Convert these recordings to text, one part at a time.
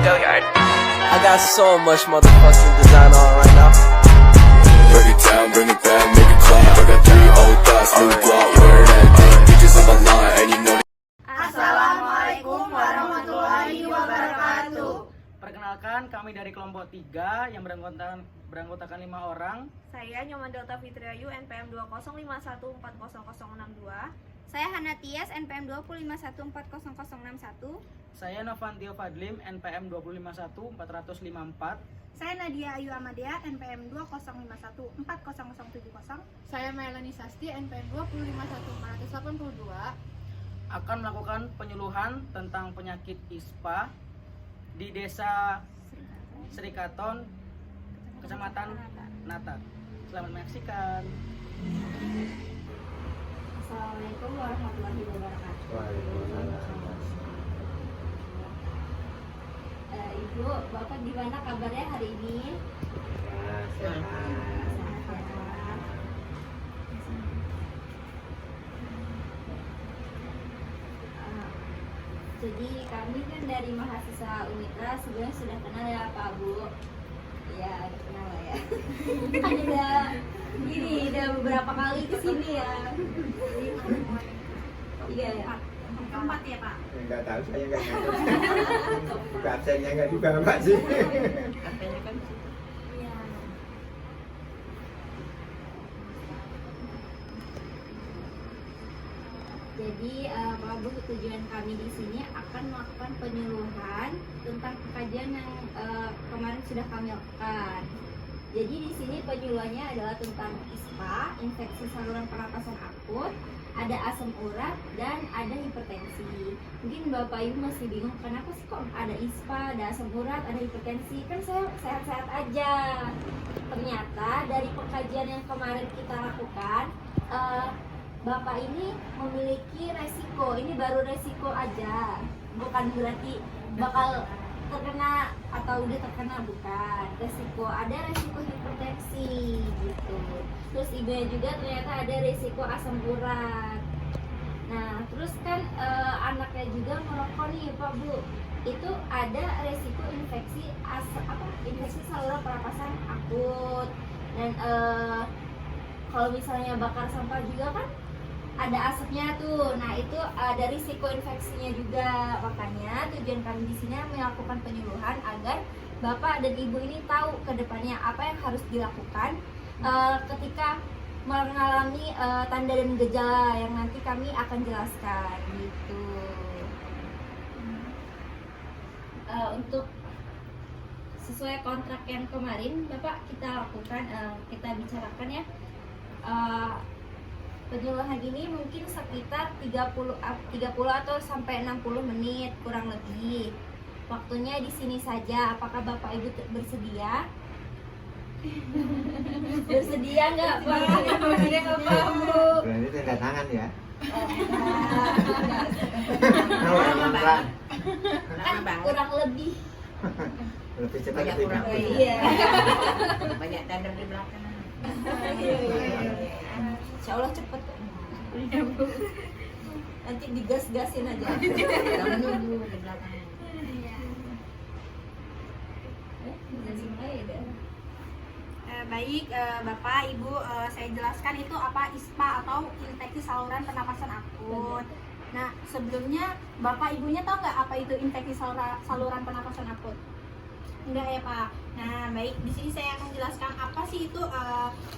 I got so much motherfucking design on right now. Break it down, bring it back, make it clap. I got 3 old thoughts, new block, where that thing. Bitches on my line, and you know. Assalamualaikum warahmatullahi wabarakatuh. Perkenalkan, kami dari kelompok 3 yang beranggotakan 5 orang. Saya Nyoman Delta Fitriayu NPM 205140062. Saya Hanatias NPM 205140061. Saya Novantio Fadlim NPM 2051454. Saya Nadia Ayu Amadea NPM 205140070. Saya Melanie Sasti NPM 2051482. Akan melakukan penyuluhan tentang penyakit ISPA di Desa Serikaton, Kecamatan Natat. Selamat menyaksikan. Assalamualaikum warahmatullahi wabarakatuh. Ibu, Bapak gimana kabarnya hari ini? Sehat. Jadi kami kan dari mahasiswa Unitra sebenarnya sudah kenal ya Pak Bu. Ya, udah kenal lah ya. Kan udah beberapa kali kesini ya. Iya ya. Keempat ya Pak? Enggak tahu, saya enggak tahu. Absennya enggak juga Pak sih. Katanya kan Iya. Jadi Pak Bu, tujuan kami di sini akan melakukan penyuluhan tentang kajian yang kemarin sudah kami lakukan. Jadi di sini penyuluhannya adalah tentang ISPA, infeksi saluran pernapasan akut, ada asam urat, dan ada hipertensi. Mungkin Bapak Ibu masih bingung, kenapa sih kok ada ISPA, ada asam urat, ada hipertensi? Kan saya sehat-sehat aja. Ternyata dari pengkajian yang kemarin kita lakukan, Bapak ini memiliki resiko. Ini baru resiko aja, bukan berarti bakal terkena atau udah terkena, bukan. Ada resiko hipertensi gitu. Terus ibunya juga ternyata ada resiko asam urat. Nah, terus kan anaknya juga merokok nih Pak Bu. Itu ada resiko infeksi infeksi saluran pernapasan akut. Dan kalau misalnya bakar sampah juga kan ada asapnya tuh. Nah, itu ada risiko infeksinya juga. Makanya tujuan kami di sini melakukan penyuluhan agar Bapak dan Ibu ini tahu ke depannya apa yang harus dilakukan ketika mengalami tanda dan gejala yang nanti kami akan jelaskan gitu. Untuk sesuai kontrak yang kemarin Bapak kita lakukan, kita bicarakan ya. Penyuluhan ini mungkin sekitar 30 atau sampai 60 menit kurang lebih. Waktunya di sini saja. Apakah Bapak Ibu bersedia? Bersedia nggak Pak? Bersedia nggak Pak Bu? Berarti tanda tangan ya. Kan kurang lebih. Lebih cepat Banyak lebih kurang bagus. Iya. banyak tanda di belakang. Insya Allah cepet kok. Nanti digas-gasin aja. Menunggu di belakang. Baik, Bapak, Ibu, saya jelaskan itu apa ISPA atau infeksi saluran pernapasan akut. Nah, sebelumnya Bapak Ibunya tahu nggak apa itu infeksi saluran pernapasan akut? Enggak ya Pak. Nah, baik, di sini saya akan jelaskan apa sih itu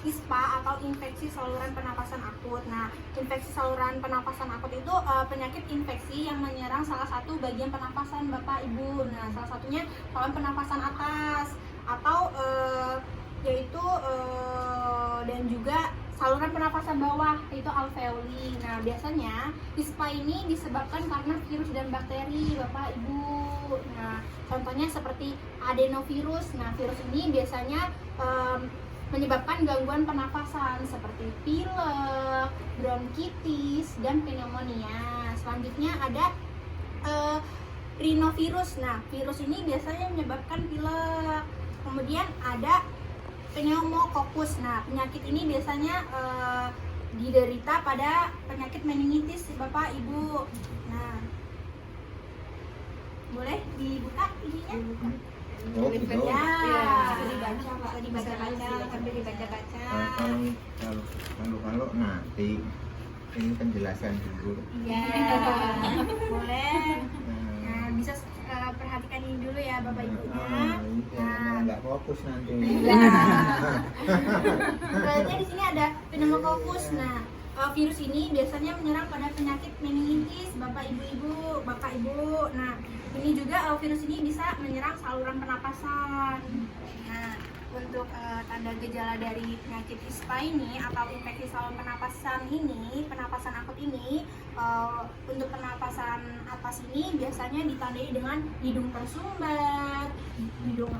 ISPA atau infeksi saluran pernapasan akut. Nah, infeksi saluran pernapasan akut itu penyakit infeksi yang menyerang salah satu bagian pernapasan Bapak Ibu. Nah, salah satunya saluran pernapasan atas atau yaitu dan juga saluran pernapasan bawah, yaitu alveoli. Nah, biasanya ISPA ini disebabkan karena virus dan bakteri Bapak Ibu. Nah, contohnya seperti adenovirus. Nah, virus ini biasanya menyebabkan gangguan pernapasan seperti pilek, bronkitis, dan pneumonia. Selanjutnya ada rhinovirus. Nah, virus ini biasanya menyebabkan pilek. Kemudian ada pneumococcus. Nah, penyakit ini biasanya diderita pada penyakit meningitis Bapak Ibu. Nah, boleh dibuka ininya? Oh gitu. Ya, Bisa dibaca, Pak. bisa dibaca-baca, sambil dibaca-baca. Kalau nanti ini penjelasan dulu. Iya, boleh. Nah, Nah, bisa perhatikan ini dulu ya Bapak Ibunya. malah nggak fokus nanti. Selanjutnya di sini ada pneumococcus. Nah, virus ini biasanya menyerang pada penyakit meningitis, Bapak Ibu. Nah, ini juga virus ini bisa menyerang saluran pernapasan. Nah, untuk tanda gejala dari penyakit ISPA ini atau infeksi saluran penapasan akut ini, untuk pernapasan atas ini biasanya ditandai dengan hidung tersumbat, hidung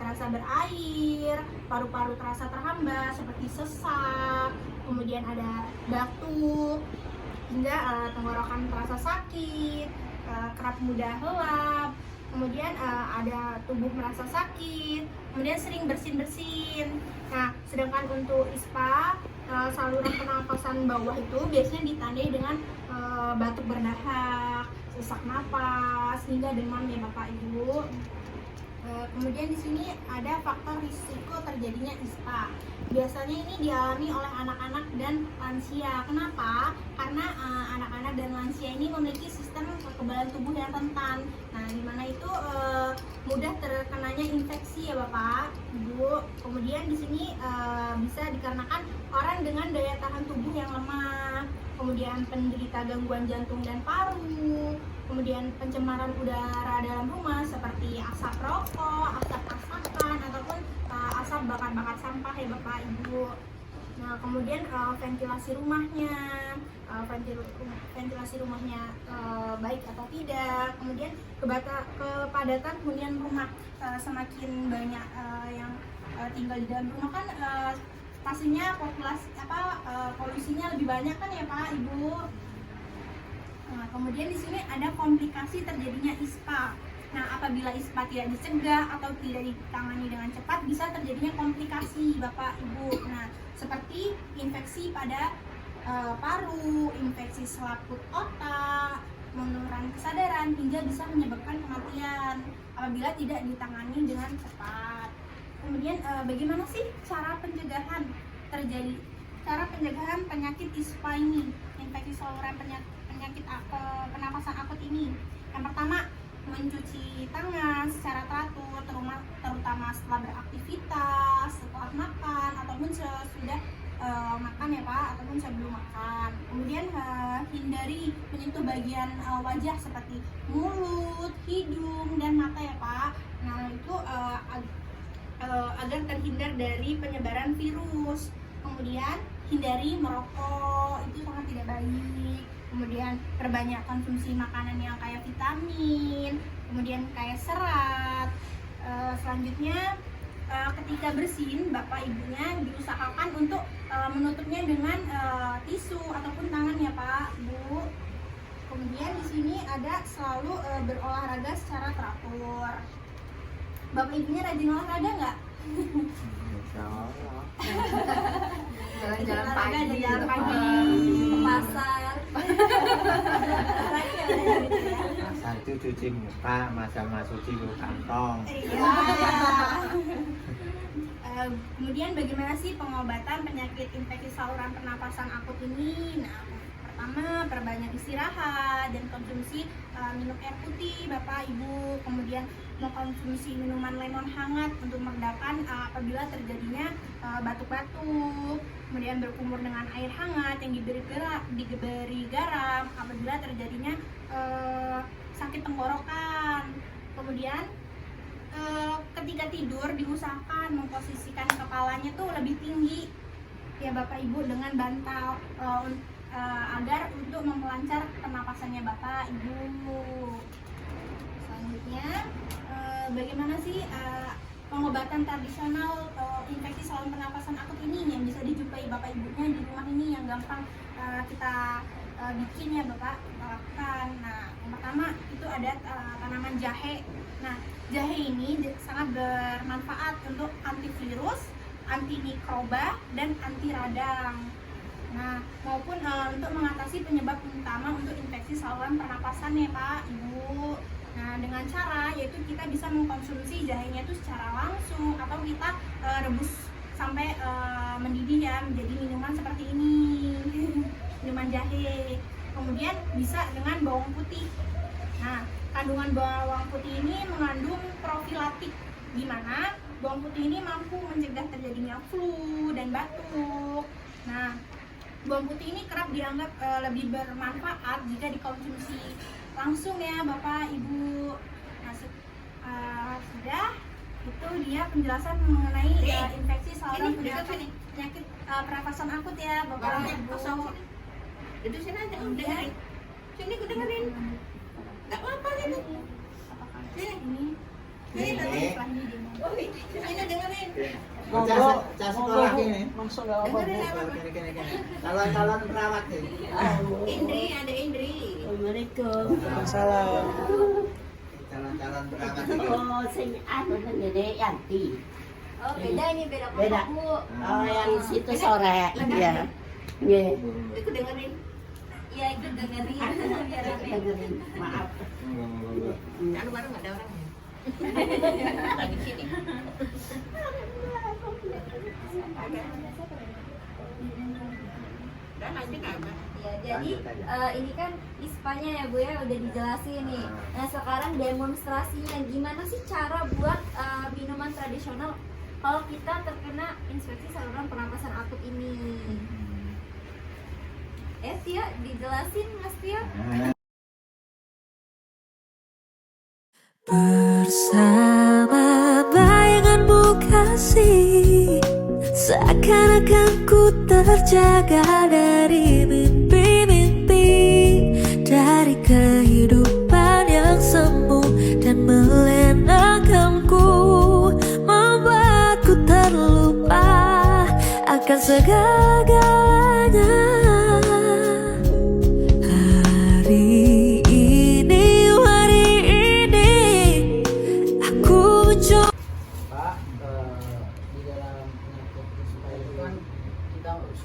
terasa berair, paru-paru terasa terhambat seperti sesak, kemudian ada batuk, hingga tenggorokan terasa sakit, kerap mudah helap, kemudian ada tubuh merasa sakit, kemudian sering bersin-bersin. Nah, sedangkan untuk ISPA, saluran pernapasan bawah itu biasanya ditandai dengan batuk berdahak, sesak napas, hingga demam ya Bapak Ibu. Kemudian di sini ada faktor risiko terjadinya ISPA. Biasanya ini dialami oleh anak-anak dan lansia. Kenapa? Karena anak-anak dan lansia ini memiliki sistem kekebalan tubuh yang rentan. Nah, di mana itu mudah terkenanya infeksi ya Bapak, Ibu. Kemudian di sini bisa dikarenakan orang dengan daya tahan tubuh yang lemah, kemudian penderita gangguan jantung dan paru, kemudian pencemaran udara dalam rumah seperti asap rokok, asap asakan, ataupun asap bakar-bakar sampah ya Bapak Ibu. Nah, kemudian ventilasi rumahnya, ventilasi rumahnya baik atau tidak, kemudian kepadatan hunian rumah, semakin banyak yang tinggal di dalam rumah kan pastinya polusinya lebih banyak kan ya Pak Ibu. Nah, kemudian di sini ada komplikasi terjadinya ISPA. Nah, apabila ISPA tidak dicegah atau tidak ditangani dengan cepat, bisa terjadinya komplikasi Bapak Ibu. Nah, seperti infeksi pada paru, infeksi selaput otak, penurunan kesadaran, hingga bisa menyebabkan kematian apabila tidak ditangani dengan cepat. Kemudian bagaimana sih cara pencegahan penyakit ISPA ini, infeksi saluran penyakit pernapasan akut ini? Yang pertama, mencuci tangan secara teratur, terutama setelah beraktivitas, setelah makan, ataupun sesudah makan ya Pak, ataupun sebelum makan. Kemudian hindari menyentuh bagian wajah seperti mulut, hidung, dan mata ya Pak. Nah, itu agar terhindar dari penyebaran virus. Kemudian hindari merokok, itu sangat tidak baik. Kemudian perbanyak konsumsi makanan yang kaya vitamin, kemudian kaya serat. Selanjutnya ketika bersin, Bapak Ibunya diusahakan untuk menutupnya dengan tisu ataupun tangan ya Pak Bu. Kemudian di sini ada selalu berolahraga secara teratur. Bapak Ibunya rajin olahraga nggak? Jalan-jalan pagi, jalan pagi, ke pasar. Masa itu cuci muka, masa cuci kantong. Iya. Kemudian bagaimana sih pengobatan penyakit infeksi saluran pernapasan akut ini? Nah, pertama, perbanyak istirahat dan konsumsi minum air putih Bapak Ibu. Kemudian mengkonsumsi minuman lemon hangat untuk meredakan apabila terjadinya batuk-batuk. Kemudian berkumur dengan air hangat yang diberi garam apabila terjadinya sakit tenggorokan. Kemudian ketika tidur diusahakan memposisikan kepalanya tuh lebih tinggi ya Bapak Ibu dengan bantal agar untuk memperlancar pernapasannya Bapak Ibu. Selanjutnya bagaimana sih pengobatan tradisional infeksi saluran pernapasan akut ini yang bisa dijumpai Bapak Ibunya di rumah ini yang gampang kita bikin ya Bapak, kita lakukan. Nah, yang pertama itu ada tanaman jahe. Nah, jahe ini sangat bermanfaat untuk antivirus, antimikroba, dan anti radang. Nah, maupun untuk mengatasi penyebab utama untuk infeksi saluran pernapasan ya Pak Ibu. Nah, dengan dengan cara yaitu kita bisa mengkonsumsi jahenya itu secara langsung atau kita rebus sampai mendidih ya menjadi minuman seperti ini. Minuman jahe. Kemudian bisa dengan bawang putih. Nah, kandungan bawang putih ini mengandung profilatik, di mana bawang putih ini mampu mencegah terjadinya flu dan batuk. Nah, bawang putih ini kerap dianggap lebih bermanfaat jika dikonsumsi langsung ya Bapak Ibu. Nah, sudah itu dia penjelasan mengenai infeksi saluran penyakit pernapasan akut ya Bapak Ibu. Itu sini aja, dengerin. Sini aku dengerin. Gak apa-apa ini. Sini. Sini dengerin. Cas sekolah ini. Masuk nggak apa-apa, Bu. Calon-calon perawat ini. Indri, ada Indri. Salam. Calon-calon perawat ini. Oh, sing anu Dede Yanti. Oh, beda ini beda Beda. kelompok, Bu. Oh, yang situ sore. Iya. Iya. Aku dengerin. Iya, ikut dengerin biar rame. Dengerin. Maaf. Anu baru nggak ada orangnya. Lagi sini. Dan lanjut apa? Ya, jadi ini kan ISPA-nya ya Bu ya udah dijelasin nih. Nah sekarang demonstrasinya gimana sih cara buat minuman tradisional kalau kita terkena infeksi saluran pernapasan akut ini? Tia, dijelasin Mas Tia. Bersama bayanganmu kasih, seakan-akan ku terjaga dari mimpi-mimpi, dari kehidupan yang semu dan melelahkanku, membuatku terlupa akan segalanya.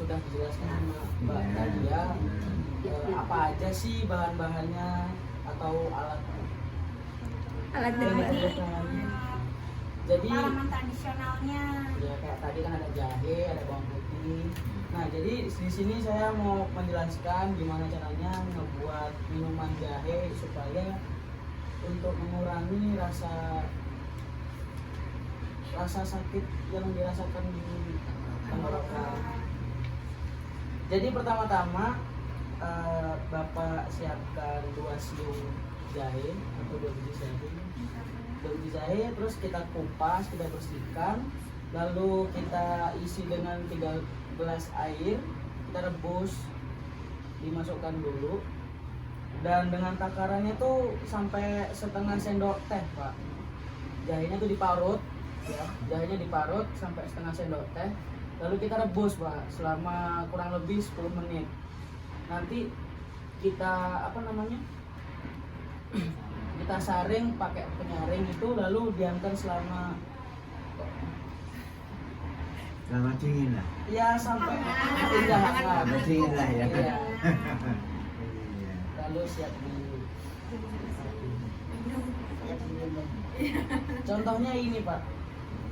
Sudah dijelaskan sama Mbak Nadia apa aja sih bahan-bahannya atau alat jadi Tanaman tradisionalnya. ya kayak tadi kan ada jahe, ada bawang putih. Nah jadi di sini saya mau menjelaskan gimana caranya ngebuat minuman jahe supaya untuk mengurangi rasa sakit yang dirasakan di tenggorokan. Jadi pertama-tama Bapak siapkan 2 siung jahe atau 2 biji jahe. 2 biji jahe terus kita kupas, kita bersihkan, lalu kita isi dengan 3 gelas air, kita rebus, dimasukkan dulu. Dan dengan takarannya tuh sampai setengah sendok teh, Pak. Jahenya tuh diparut, ya. Jahenya diparut sampai setengah sendok teh. Lalu kita rebus Pak selama kurang lebih 10 menit. Nanti kita kita saring pakai penyaring itu, lalu diamkan selama dingin lah. ya sampai tidak hangat. Dingin lah ya. Iya. Lalu siap di contohnya ini Pak.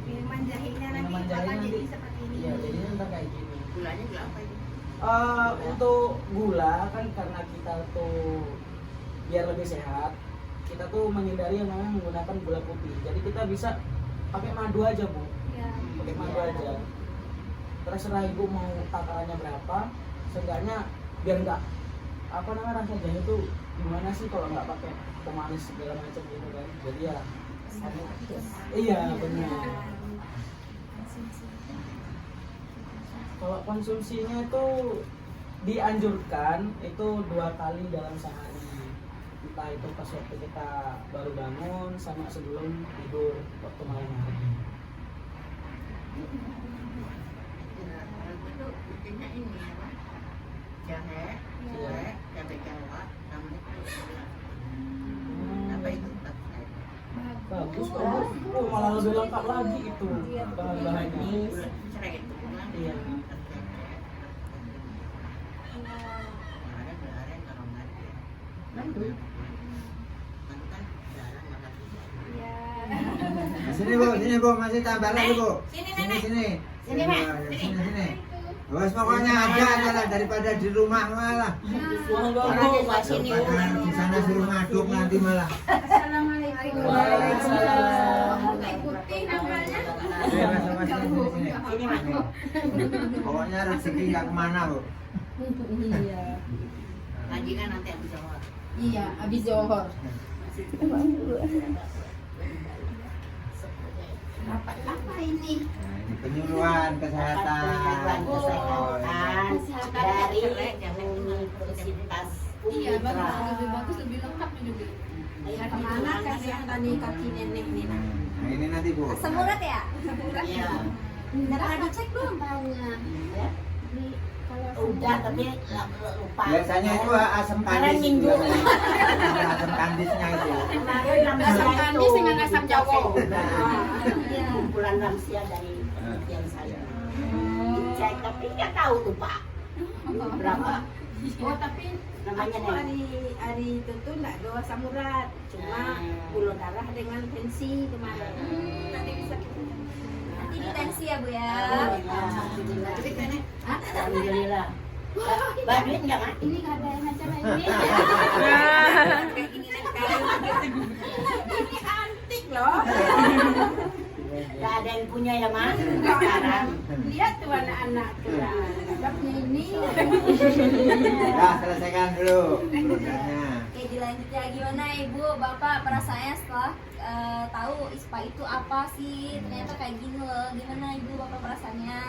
Minuman jahenya nanti Minuman bakal jahenya jadi nanti seperti ini. iya jadinya ntar kayak gini. Gulanya gula apa ini? Untuk gula kan karena kita tuh biar lebih sehat, kita tuh menghindari yang namanya menggunakan gula putih. Jadi kita bisa pakai madu aja Bu, Ya. pakai madu aja. Terserah Ibu mau takarannya berapa, seenggaknya biar nggak rasa jahe itu gimana sih kalau nggak pakai pemanis segala macam gitu kan. Jadi ya iya benar. Kalau konsumsinya itu dianjurkan itu 2 kali dalam sehari. Entah itu pas waktu kita baru bangun sama sebelum tidur waktu malam hari. Itu bikinnya ini apa? Jahe, cabai jawa, sama itu. Apa itu? Bagus kok Bu. Oh, malah lebih lengkap lagi itu bahan-bahannya. Serai itu kan? Iya. Mandu. Mandu kan jarang makan Sini bu, masih tambah lagi bu. Sini, Sini, Nenek. sini. Sini, Mak. Sini. Bos pokoknya ada lah daripada di rumah malah. Orang sini. Di sana suruh ngaduk nanti malah. Assalamualaikum. Waalaikumsalam. Ikutin namanya. Sini, pokoknya rezeki nggak kemana bu. Majikan nanti habis Johor. Iya, habis Johor. Apa ini? Nah, ini penyuluhan kesehatan. Dari Universitas Iya, bagus, lebih lengkap juga. Kemana kesehatan nih kaki nenek nih? Nah, ini nanti bu. Asam urat ya? Iya. Udah pernah dicek belum? Udah tapi lupa. Biasanya itu asam Kemarin kandis. minggu. Asam kandisnya itu. Kemarin Asam kandis dengan asam jawa. Iya. Kumpulan lansia dari yang saya. Dicek tapi nggak tahu tuh Pak. Berapa? Oh, tapi Namanya aku hari itu tuh nggak ada asam urat, cuma gula darah dengan tensi kemarin. Nanti bisa Nanti di tensi ya bu ya. Alhamdulillah. Alhamdulillah. Badut nggak Mak? Ini nggak ada yang macam ini. Ini antik loh. Nggak ada yang punya ya Mak? Sekarang. Lihat tuh anak-anak tuh. Dapatnya ini. Ya, selesaikan dulu produknya. Oke dilanjut ya, gimana ibu, bapak perasaannya setelah tahu ISPA itu apa sih? Ternyata kayak gini loh. Gimana ibu, bapak perasaannya?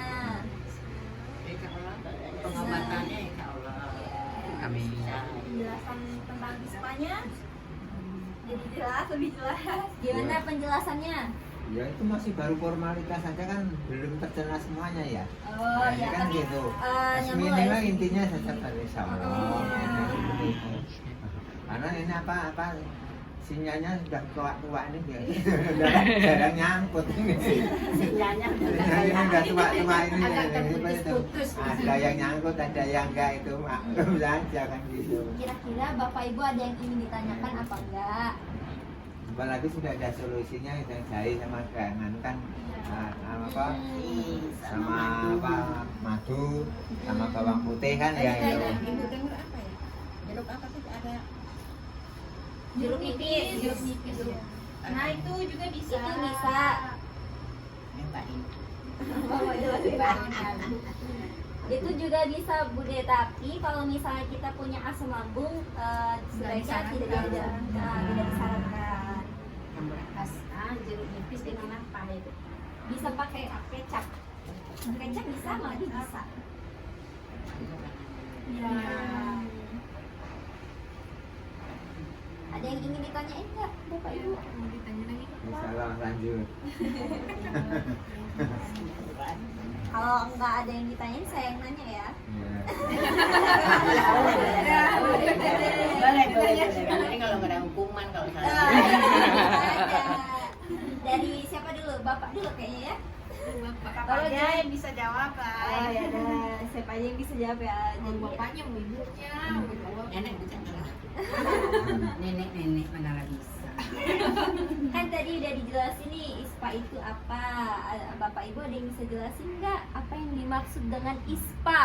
Pengobatannya insya Allah. Amin. Penjelasan tentang ISPA-nya jadi jelas, lebih jelas. Gimana penjelasannya? Ya itu masih baru formalitas saja kan belum tercerna semuanya ya. Oh Nah, ini ya, kan tapi gitu. nyambung lah Minimal ya. intinya tetap insya Allah. Karena ini apa sinyalnya sudah tua ini ya. Udah jarang nyangkut ini. Sinyalnya Sinyalnya udah tua ini. Agak terputus-putus. Ada yang nyangkut, ada yang enggak itu maklum saja kan gitu. Kira-kira bapak ibu ada yang ingin ditanyakan apa enggak? Apalagi sudah ada solusinya yang jahe sama gangan kan apa sama apa madu sama bawang putih kan ya itu. Ibu dengar apa ya? Jeruk apa tuh ada? Jeruk nipis. Jeruk nipis. Nah, itu juga bisa. Itu bisa. Mintain. Itu juga bisa Bude, tapi kalau misalnya kita punya asam lambung sebaiknya tidak disarankan. Yang beras, jeruk nipis dengan apa itu? Bisa pakai kecap. Kecap bisa, malah bisa. Ya. Ada yang ingin ditanyain nggak, Bapak Ibu? Mau ditanya lagi? Salah lanjut. Kalau nggak ada yang ditanyain, saya yang nanya ya. Ya. Boleh. Nanti kalau nggak ada hukuman kalau salah. Ada. Dari siapa dulu? Bapak dulu kayaknya ya. Bapak Kalau aja dia- yang bisa jawab, Oh Pak. ya udah, siapa aja yang bisa jawab ya. Mau Jadi bapaknya, mau ibunya, mau jawab. Nenek bisa nggak? Nenek mana bisa. kan tadi udah dijelasin nih ISPA itu apa. Bapak Ibu ada yang bisa jelasin nggak apa yang dimaksud dengan ISPA?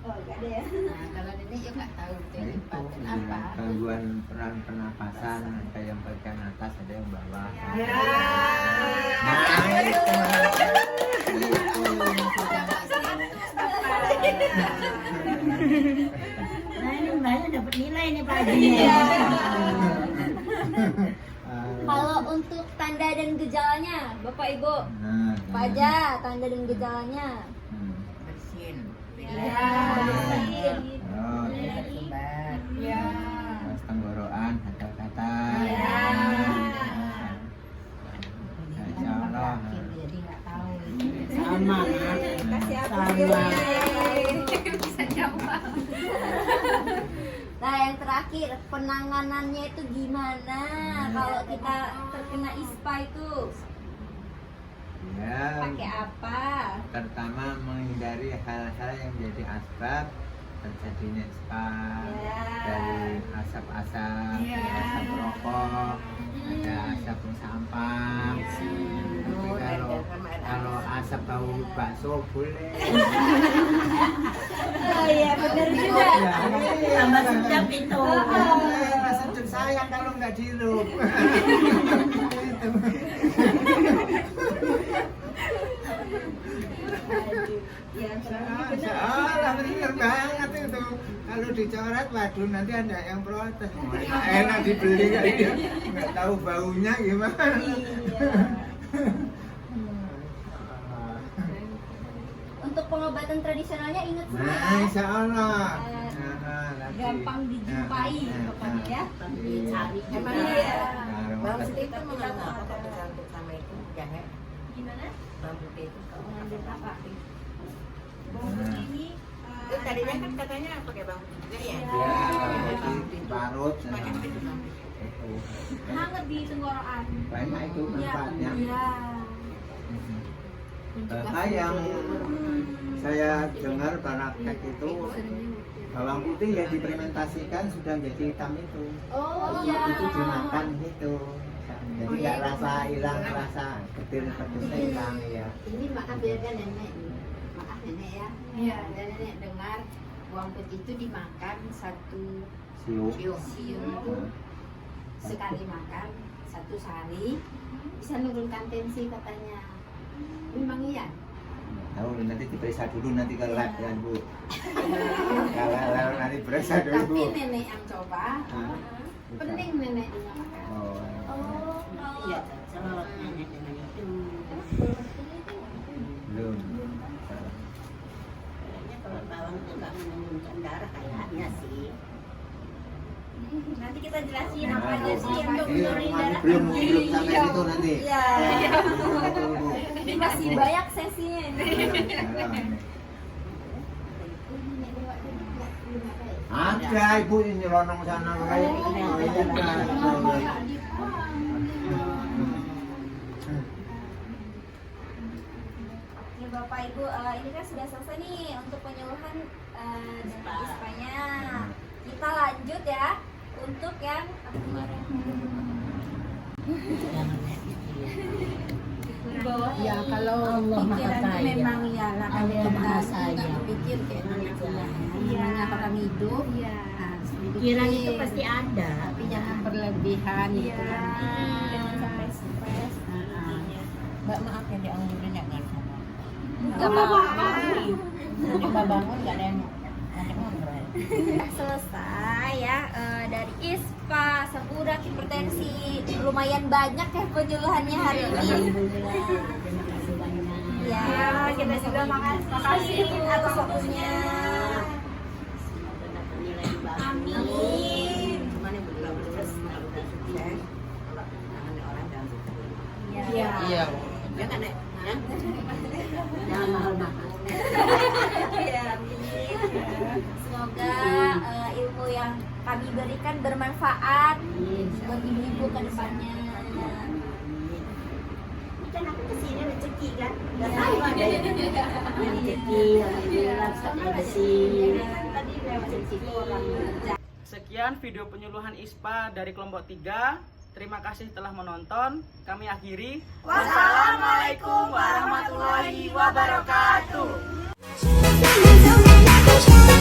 Oh nggak ada ya. Nah, kalau nenek ya nggak tahu itu Nah, itu tempatnya ya, apa. gangguan peran pernapasan ada yang bagian atas ada yang bawah. Ya. Nah, itu. Nah ini mbaknya dapat nilai nih Pak Haji. Kalau untuk tanda dan gejalanya, Bapak Ibu, Nah, apa aja tanda dan gejalanya? Bersin. Ya. Bersin. Oh, Sebar. Ya. terus tenggorokan, gatal-gatal. Ya. Insya Allah. Jadi nggak tahu. Sama Mak. Kasih aku Sama. Bisa jawab. Nah yang terakhir, penanganannya itu gimana kalau kita terkena ISPA itu? Ya, Pakai apa? pertama menghindari hal-hal yang menjadi asbab terjadinya ISPA Ya. dari asap-asap, Ya. asap rokok, ada masak tahu bakso boleh. Oh iya benar juga. Tambah sedap itu. Sedap sayang kalau nggak dihirup. Salah bener banget itu. Kalau dicoret, waduh nanti ada yang protes. Enak dibeli kayaknya, nggak tahu baunya gimana. Untuk pengobatan tradisionalnya ingat semua Nah, ya. insya Allah. Gampang dijumpai pokoknya ya. Dicari. Emang Iya. bambu putih itu mengandung apa kok dicampur sama itu jahe? Gimana? Bambu putih itu. Mengandung apa? Bawang putih ini Itu tadinya kan katanya pakai bambu juga ya? Ya, jadi parut. Pakai itu bambu. hangat di tenggorokan. Banyak itu manfaatnya. Iya. Bahkan yang saya dengar praktek itu bawang putih yang difermentasikan sudah jadi hitam itu. Oh iya. Itu dimakan gitu. Jadi nggak rasa hilang, rasa getir pedesnya hilang ya. Ini maaf ya kan nenek. Maaf nenek ya. Iya. Dan nenek dengar bawang putih itu dimakan satu Siup. siung itu sekali makan 1 sehari bisa menurunkan tensi katanya. Memang iya. Tahu nanti diperiksa dulu nanti kalau latihan Bu. Kalau nanti periksa Tapi dulu. nenek yang coba, pening nenek dimakan. Oh, Iya, cocok nenek dengan itu. belum. Kayaknya kalau bawang itu nggak menurunkan darah kayaknya sih. Nanti kita jelasin apa aja sih yang Iya, mengurangi darah. belum sampai situ nanti. Iya. Itu, Bu. Ini masih banyak sesinya ini. Ada ibu ini lonong sana kayak Ya Bapak Ibu, ini kan sudah selesai nih untuk penyuluhan dari ISPA-nya. Kita lanjut ya untuk yang di bawah. Ya kalau pikiran itu memang ya lah kalau Ada bahasanya pikir kayak namanya orang hidup. Iya. Pikiran itu pasti ada, tapi jangan berlebihan Iya. gitu kan. Jangan sampai stres. Mbak maaf ya dianggurin ya kan sama. Enggak apa-apa. Nanti Mbak bangun nggak ada yang nanti ngobrol. Selesai ya dari ISPA Sepudak Hipertensi. Lumayan banyak ya penyuluhannya hari ini. Alhamdulillah, terima kasih banyak. Ya, kita juga makasih atas waktunya. Semoga dapat nilai yang bagus. Amin. Cuman yang betul-betul terus kalau udah sukses, tangannya orang jangan sukses. Iya. Iya kan Nek? Hah? Jangan mahal-mahal. Ya, amin. Semoga ilmu yang kami berikan bermanfaat buat ibu-ibu ke depannya. Kan aku kesini rezeki kan, nggak tahu ada rezeki, alhamdulillah saya bersih. Tadi lewat rezeki orang. Sekian video penyuluhan ISPA dari kelompok 3. Terima kasih telah menonton. Kami akhiri. Wassalamualaikum warahmatullahi wabarakatuh. Jangan